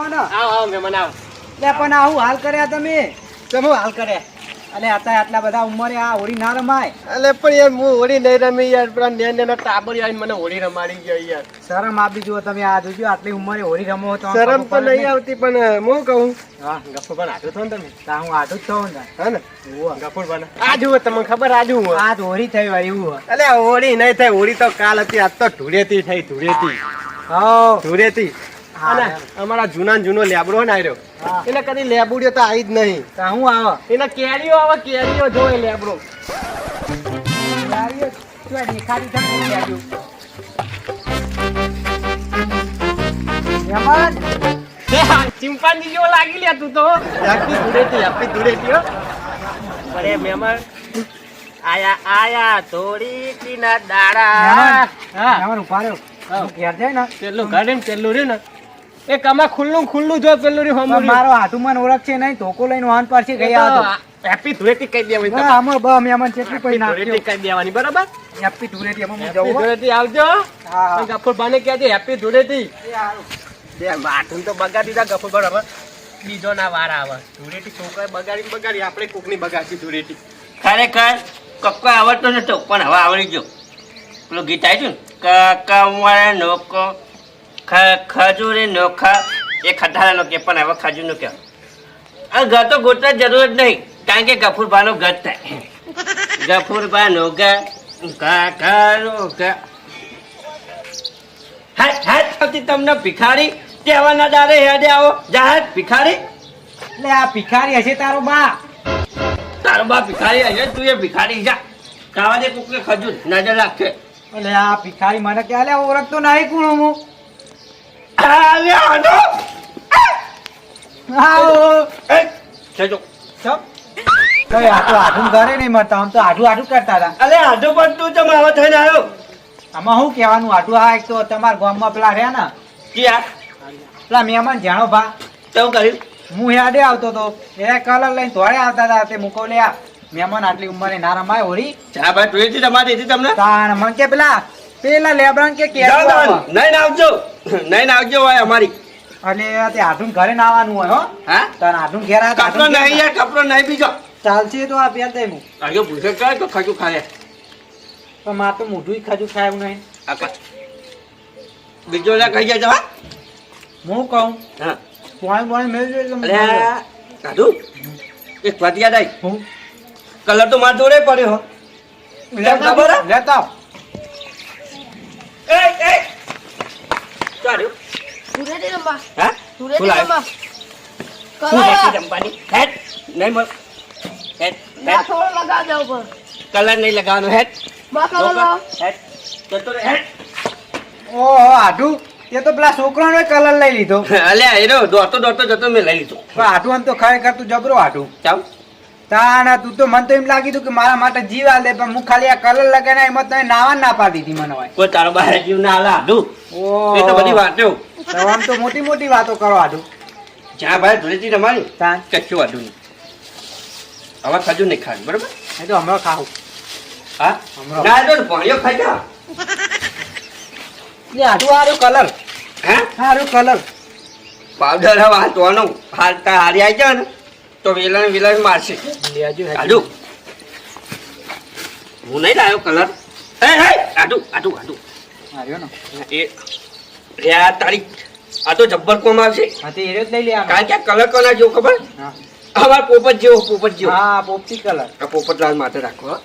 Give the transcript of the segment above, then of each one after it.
મહેમાન આવો મહેમાન આવો. લે પણ આવું હાલ કર્યા તમે તમે હાલ કરે અલે અત્યારે આટલા બધા ઉંમરે આ હોળી ના રમાય એટલે પણ યાર હું હોળી નહીં રમી યાર પેલા નેના ટાબર આવીને મને હોળી રમાડી ગયો યાર. શરમ આપી જુઓ તમે આ જોજો આટલી ઉંમરે હોળી રમો તો શરમ તો નહીં આવતી પણ હું કહું હા ગફુર પણ હાથું થો ને તમે તા હું આટું જ થઉં ને હે ને ગફુર બને આ જુઓ તમને ખબર આ જુઓ આ હોળી થઈ હોય એવું હોય એટલે હોળી નહીં થાય હોળી તો કાલ હતી આજ તો ધૂળેટી થઈ ધૂળેટી હા ધૂળેટી અને અમારા જૂનો લેબડો ને આવ્યો હા. એને કદી લેબુડિયો તો આવી જ નહીં તા હું આવો એના કેરીઓ આવે કેરીઓ જોઈ લેબડો લાવીએ શું દેખાડી થાય લાગ્યું મહેમાન ચિંપાંજી જેવો લાગી લે તું તો હેપી ધૂળેટી હો. અરે મહેમાન આયા ધોળી ના દાડા મહેમાન ઉભા રહ્યો હું ઘેર જાય ને પેલું ઘર ને પેલું રે ને એ કમા ખુલ્લું જો પેલું રે પણ મારો હાથુમાન ઓળખ છે નહીં ધોકો લઈને વાહન પર છે ગયા હતો હેપી ધૂળેટી કહી દેવાની હા, આમાં બ મહેમાન કેટલું પૈ ધૂળેટી નાખ્યો કહી દેવાની બરાબર. હેપી ધૂળેટી આમાં હું હેપી જવું હો. ધૂળેટી આવજો. હા હા. ગફુર બાને કહેજે હેપી ધૂળેટી. એ હારું. બે વાટું તો બગાડી દીધા ગફુર બરાબર બીજો ના વાર આવે ધૂળેટી છોકરાએ બગાડી આપણે કોકની બગાડી ધૂળેટી. ખરેખર કક્કો આવડતો નતો પણ હવે આવડી ગયો. પેલું ગીત આવ્યું ને કક્કા નોકો ખજૂરે નોખા એ ખટારા નો કે પણ હવે ખજૂર નો કે આ ઘર તો ગોતવા જરૂર જ નહીં કારણ કે ગફુરભાનો ઘર થાય ગફુરભાનો ઘર કાકાનો ઘર હાથ થતી તમને ભિખારી કહેવાના દારે હેડે આવો જાહેર ભિખારી એટલે આ ભિખારી હશે તારો બા તારો બા ભિખારી હશે તું એ ભિખારી જા ખાવા દે કોક ખજૂર નજર રાખશે એટલે આ ભિખારી મને કે અલે ઓળખતો નહીં કોણ હું આવો જજો ચપ કઈ આઠું ઘરે નહીં મળતા આમ તો આઠું કરતા હતા અલે આજો પણ તું તમે આવો થઈને આવ્યો આમાં શું કહેવાનું આઠું આ એક તો તમારા ગામમાં પેલા રહ્યા ને ક્યાં પેલા મહેમાન જાણો ભા તેવું કર્યું હું યાદે આવતો તો એ કલર લઈને ધોળે આવતા હતા તે મૂકો લે મહેમાન આટલી ઉંમરે ના રમાય હોળી ચા ભાઈ તું તમારી હતી તમને તાણ મને કે પેલા લેબરાન કે કેવું આવે. નહીં આવજો ભાઈ અમારી અને તે આઠું ઘરે ના આવવાનું હોય હો હા તાર આઠું ઘેર આવે તો કપડો આઠું નહીં ઘેર યાર કપડો નહીં બીજો ચાલશે તો આ પહેર દે હું આગળ ભૂસે કરે તો ખજું ખાય પણ મારે તો મોઢું ખાજું ખાય એવું નહીં આકા બીજો લે કહી જાય હું કહું હા પાણી મેળવી એટલે હું અરે જાઉં. સાધુ એક વાત યાદ આવી હું કલર તો મારા જોડે પડ્યો હો ખબર હે? લેતા આવ. એ ચાલ્યું ધૂળેટી રમવા હા ધૂળેટી રમવા શું નથી રમવાની હેટ નહીં મળ હેટ ના થોડો લગાવ દો ઉપર કલર નહીં લગાવવાનો હેટ બા કરો લાવ હેટ જતો રે હેટ ઓહો આઠું એ તો પેલા છોકરાનો કલર લઈ લીધો અલ્યા એનો દોડતો જતો મેં લઈ લીધો પણ આઠું આમ તો ખરેખર તું જબરો આઠું ચાલ તાના તું તો મને તો એમ લાગી તું કે મારા માટે જીવ આલ દે પણ હું ખાલી આ કલર લગાવીને એમાં તને નાવા ના પાડી દીધી મને હોય કોઈ તારો બહાર જીવ ના હાલા આડું ઓહો. એ તો બધી વાતો તો આમ તો મોટી મોટી વાતો કરો આઠું જ્યાં ભાઈ ધૂળેટી રમાડી તાન કચ્છું આડું નહીં હવે ખજૂર નહીં ખાવી બરોબર એ તો હમણાં ખાવું હા હમણાં. ના તો ભણ્યો ખાઈ જા એ આઠું હારું કલર હા હારું કલર પાવડર હવે હાથવાનો હાલતા હારી આવી જાય ને તો વેલણ મારશે લેજો આડું હું નહીં લાવ્યો કલર હે આડું આવ્યો ને એ આ તારી આ તો જબ્બર કોમ આવશે હા તે એરિયો જ લઈ લે આનો. કારણ કે આ કલર કોના જેવો ખબર હા અમાર પોપટ જેવો હા પોપટી કલર આ પોપટલાલ માટે રાખો હો.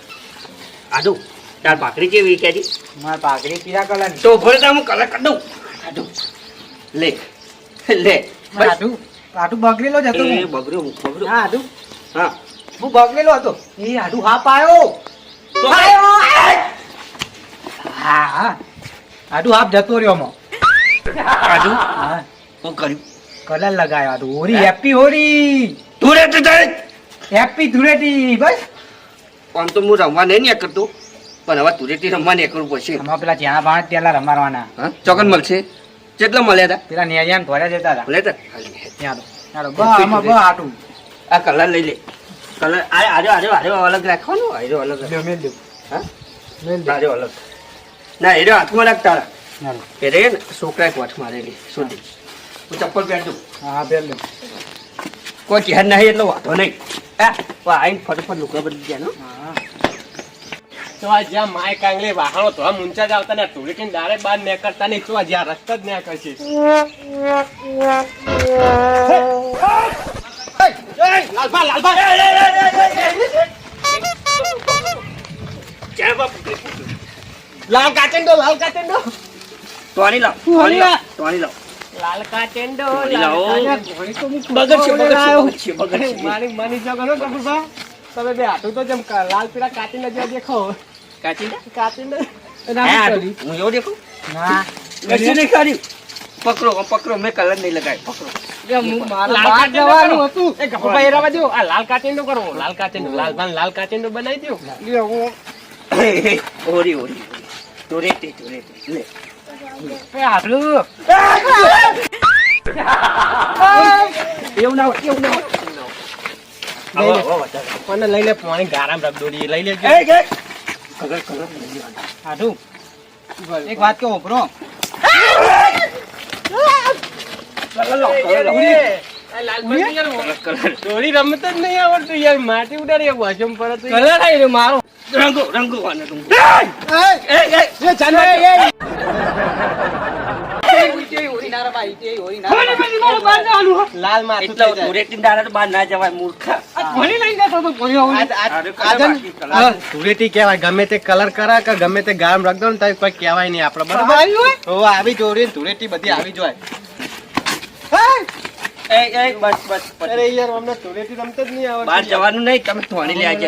આડું તાર ભાખરી કેવી કેજી મારા પાઘડી પીળા કલર ની તો ભલે હું કલર કરી દઉં આડું લે બસ. આઠું આઠું બગડેલો જ હતો એ હું. બગડ્યો હા આઠું હા હું બગડેલો હતો એ આઠું હાપ આવ્યો તો હા હા આઠું હાપ જતો રહ્યો મો આડું હા હું કર્યું કલર લગાવ્યો આઠું હોળી હેપી હોળી તું રે તું જાય હેપી ધૂળેટી બસ આમ તો હું રમવા નહીં ને કરતો પણ હવે તુરેટી રમવા ને કરવું પડશે આમાં પેલા જ્યાં ભાણ પેલા રમાડવાના હા ચોકન મળશે કેટલા મળ્યા હતા પેલા નેરિયાન ભર્યા જતા હતા લેતા ત્યાં તો ચાલો બસ આમાં બસ આટું આ કલર લઈ લે કલર આજો અલગ રાખવાનો આજો અલગ લ્યો મેલ દો હા મેલ દો આજો અલગ ના એનો હાથમાં રાખ તારા ચાલો એ રે ને છોકરાએ કોઠ મારેલી સુધી હું ચપ્પલ પહેરજો હા પેલ લો કોઈ ચહેર નહીં એટલો વાંધો નહીં આઈને ફટોફટ લુકડા બદલી ગયા નો તો આ જ્યાં માય કાંગલે વાહણો તો આમ ઊંચા જ આવતા ને ધૂળેટી દાડે બહાર નીકળતા નહીં તો આ જ્યાં રસ્તા જ ના કરશે લાલ કાચંડો તોણી લાવ લાલ કાચંડો મારી માની શકો છો કપૂરભા તમે બે હાથું તો જેમ લાલ પીળા કાચંડા જેવા દેખો કાચંડો હું એવું દેખું કશું નહીં કર્યું પકડો મેં કલર નહીં લગાવ્યો પકડો લાલ કાચંડો કરો લાલ કાચંડો બનાવી દો ઓરી ટોરેટે લે એવું ના હોય પણ લઈ લે પાણી ગારામ રગદોડી લઈ લેજો હાડું એક વાત કહું બ્રો દોડી રમત જ નહીં આવડતું યાર માટી ઉડાડી વજમ પર મારો રંગો લાલ માથું એટલો ટોરેટીન દાડા તો બહાર ના જવાય મૂર્ખા ધૂળેટી કહેવાય ગમે તે કલર કરા કે ગમે તે ગામ રખ દો ને તો કોઈ કહેવાય નહીં આપડે બરાબર આવી જોડી ધૂળેટી બધી આવી જોય બસ અરે યાર અમને ધૂળેટી રમતો જ નહીં આવડતું બહાર જવાનું નહીં તમે ધોણી લે આજે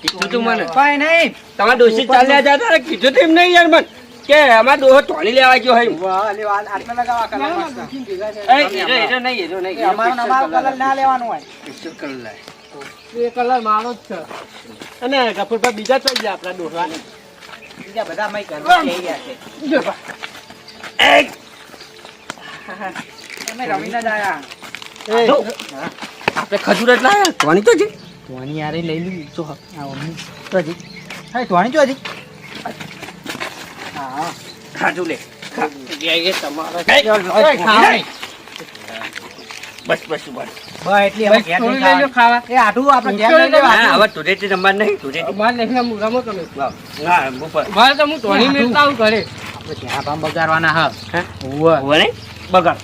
કીધું તું મને કઈ નહીં તમારા ડોસી ચાલ્યા જતા ને કીધું તું એમ નહીં યાર મને કે અમારા ડોહો ધોણી લેવા ગયો હોય વાહ લે વાલ આટલા લગાવા કલર મસ્ત એરો નહીં અમારો કલર ના લેવાનું હોય પિક્ચર કલર લાય એ કલર મારો જ છે અને કપૂરભાઈ બીજા તો ગયા આપણા ડોહા બીજા બધા મય કરવા જઈ ગયા છે અમે રમીને જ આયા આપણે ખજૂર જ લાયા ધોણી તો છે ધોણી યારે લઈ લીધી તો તો હજી હા ધોણી તો હજી હા ખાજુ લે તમારા બસ એટલી હવે ઘેર નહીં ખાવા. એ આઠું આપણે ઘેર લઈ લેવા હા હવે ટુરેટી રમવા નહીં ટુરેટી રમો તમે હા ઉપર મારે તો હું ધોની મેળતા આવું ઘરે આપણે ઘેરા પામ બગાડવાના હા હે ઓવે હવે નહીં બગાડ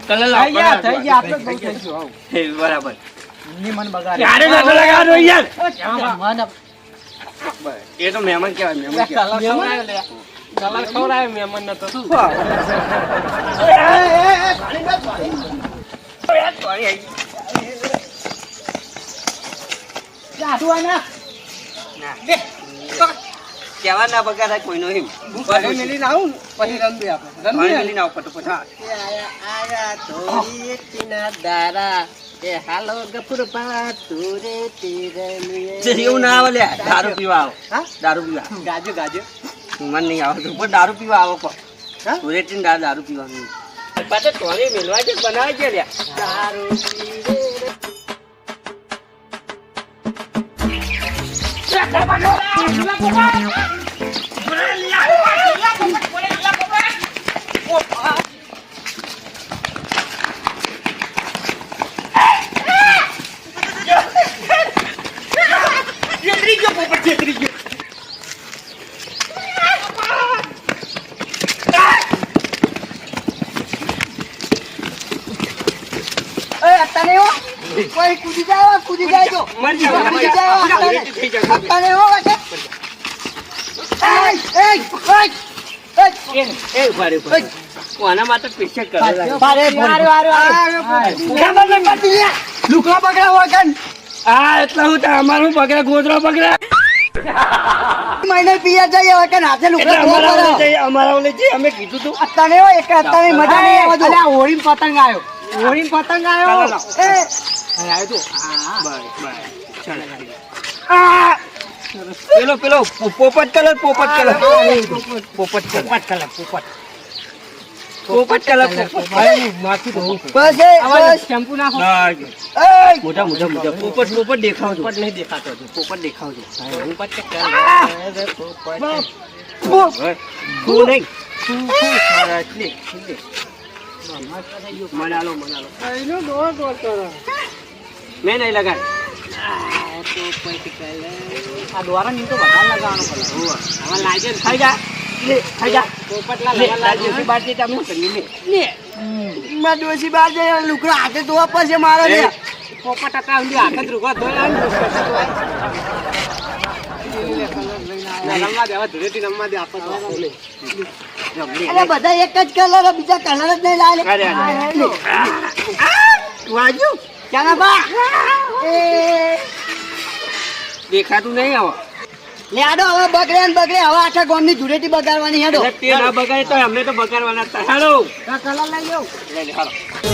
કલર લાવ થઈ ગયા આપણે બહુ થઈ ગયું હે બરાબર ની મન બગાડે ક્યારે નતો લગાડો યાર મન એ તો મહેમાન કહેવાય મહેમાન કહેવાય કલર ખવડાય મહેમાન નતો આઠું આ ના કેવા ના બગાડાય કોઈનો એમ મેલીને આવું ને પછી રમવી આપણે પાણી મેલીને આવો ફટોફટ હા એ હાલો ગફુરભા તુરે એવું ના આવે લે દારૂ પીવા આવો હા? દારૂ પીવા ગાજો મને નહીં આવતું પણ દારૂ પીવા આવો કો હા? સુરેટીન દારૂ પીવાનું પાછો ટોળી મેલવા છે બનાવે છે લ્યા દારૂ પીવે કોઈ કૂદી જાય તો મરજી કૂદી જાય થઈ જાય તને હો વાગે એ ઉભારે કોના માટે પીછે કરે લુકડા પકડા વગન આ એટલા હું અમારું પકડા ગોદરો પકડા મહિને પિયા જઈએ વગન હાથે લુકડા અમારા ઓલે જે અમે કીધું તું અત્યારે હો એક અત્યારે મજા નહીં આવે તો હોળી પતંગ આવ્યો એ આવ્યો તો પેલો પોપટ કલર પોપટ કલર બસ શેમ્પુ નાખો મોટા પોપટ દેખાવ પોપટ નહીં દેખાતો પોપટ દેખાવ પોપટ તું નહીં મનાલો મેં નહીં લગાડ આ દ્વારા ની તો વધારે લગાવવાનો પડે હવે લાગે ખાઈ જા પોપટલા લાગે બારજી તમે કરી લે માં ડોસી બાર જાય લુકડા હાથે ધોવા પડશે મારો ને પોપટ હતા ઊંધી હાથ જ રૂગો ધોયા રમવા દેવા ધીરેથી રમવા દે આપો અરે બધા એક જ કલર બીજા કલર જ નહીં લાવે વાજુ ક્યાં બા એ દેખાતું નહીં હવે લેડો હવે બગડે ને બગડે હવે આખા ગામની ધૂળેટી બગાડવાની હેડો તે ના બગાડે તો અમને તો બગાડવાના હતા હેલો કલર લઈ જાઓ લઈ લે હાલો